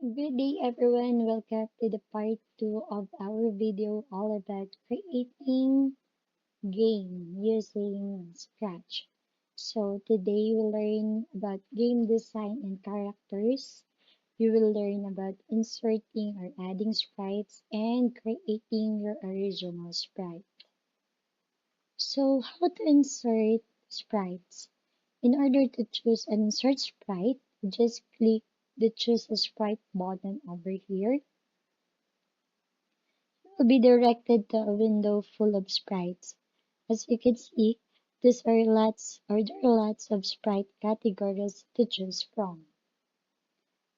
Good day everyone, welcome to the part 2 of our video all about creating game using Scratch. So today we'll learn about game design and characters. You will learn about inserting or adding sprites and creating your original sprite. So how to insert sprites? In order to choose an insert sprite, just click the choose a sprite button over here will be directed to a window full of sprites. As you can see, there are lots of sprite categories to choose from.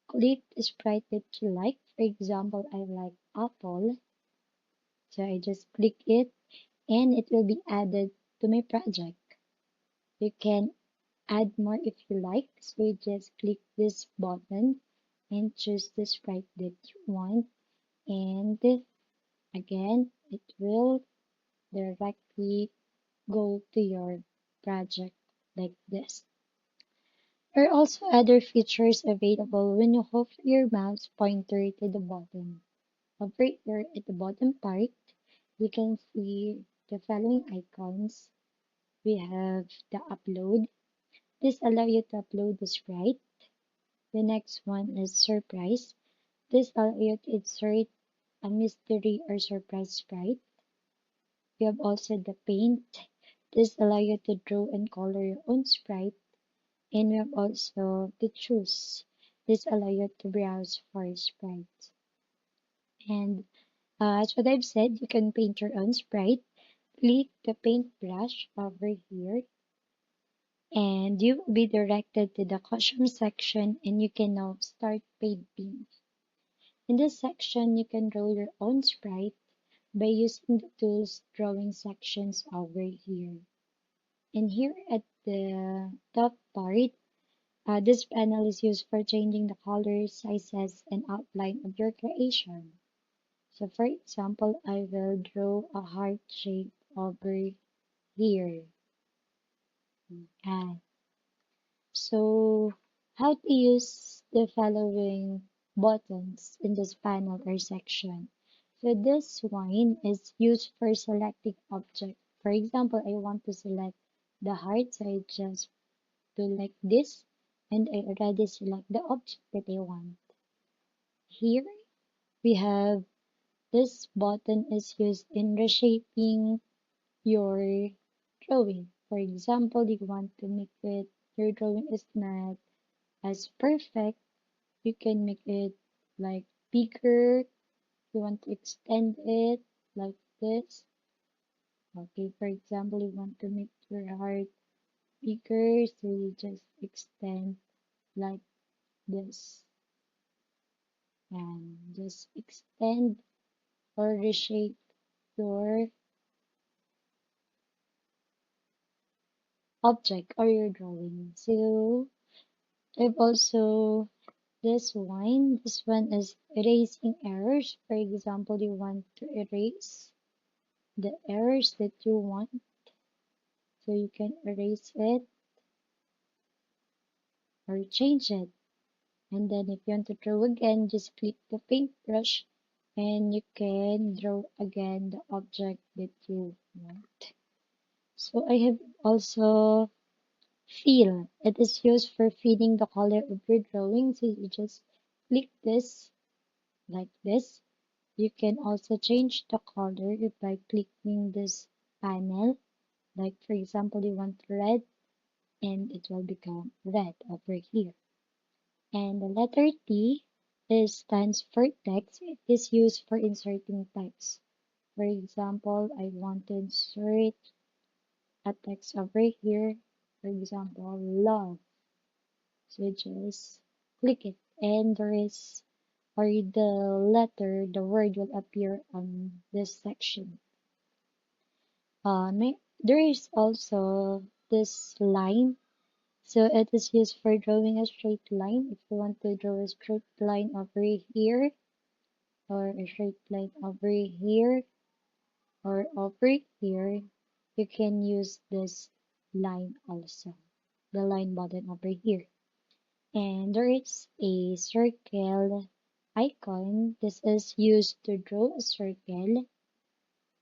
Click the sprite that you like. For example, I like apple, so I just click it and it will be added to my project. You can add more if you like, so you just click this button and choose the sprite that you want, and again, it will directly go to your project like this. There are also other features available when you hover your mouse pointer to the bottom. Over here at the bottom part, you can see the following icons. We have the upload. This allows you to upload the sprite. The next one is surprise. This allows you to insert a mystery or surprise sprite. We have also the paint. This allows you to draw and color your own sprite. And we have also the choose. This allows you to browse for sprites. And as what I've said, you can paint your own sprite. Click the paintbrush over here and you will be directed to the costume section and you can now start painting. In this section, you can draw your own sprite by using the tools drawing sections over here. And here at the top part, this panel is used for changing the colors, sizes, and outline of your creation. So for example, I will draw a heart shape over here. And so how to use the following buttons in this panel or section. So this one is used for selecting object. For example, I want to select the heart, so I just do like this and I already select the object that I want. Here we have this button is used in reshaping your drawing. For example, you want to make it your drawing is not as perfect, you can make it like bigger. You want to extend it like this. Okay, for example, you want to make your heart bigger, so you just extend like this and just extend or reshape your object or your drawing. So I've also this one is erasing errors. For example, you want to erase the errors that you want, so you can erase it or change it. And then if you want to draw again, just click the paintbrush and you can draw again the object that you want. So I have also fill. It is used for filling the color of your drawing. So you just click this like this. You can also change the color by clicking this panel. Like for example, you want red and it will become red over here. And the letter T is stands for text. It is used for inserting text. For example, I want to insert a text over here. For example, love. So just click it and there is or the word will appear on this section. There is also this line. So it is used for drawing a straight line. If you want to draw a straight line over here, or a straight line over here, or over here, you can use this line also, the line button over here. And there is a circle icon. This is used to draw a circle,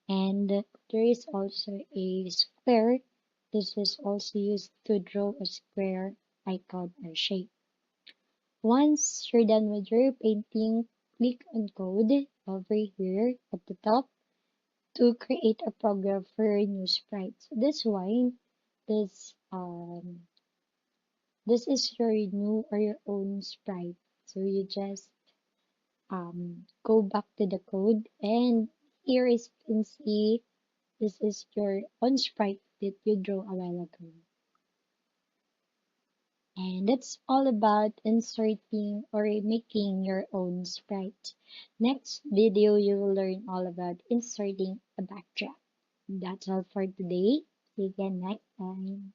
and there is also a square. This is also used to draw a square icon or shape. Once you're done with your painting, click on code over here at the top to create a program for your new sprite. So this one, this this is your new or your own sprite. So you just go back to the code, and here is you can see this is your own sprite that you drew a while ago. And that's all about inserting or making your own sprite. Next video, you will learn all about inserting a backdrop. That's all for today. See you again next time.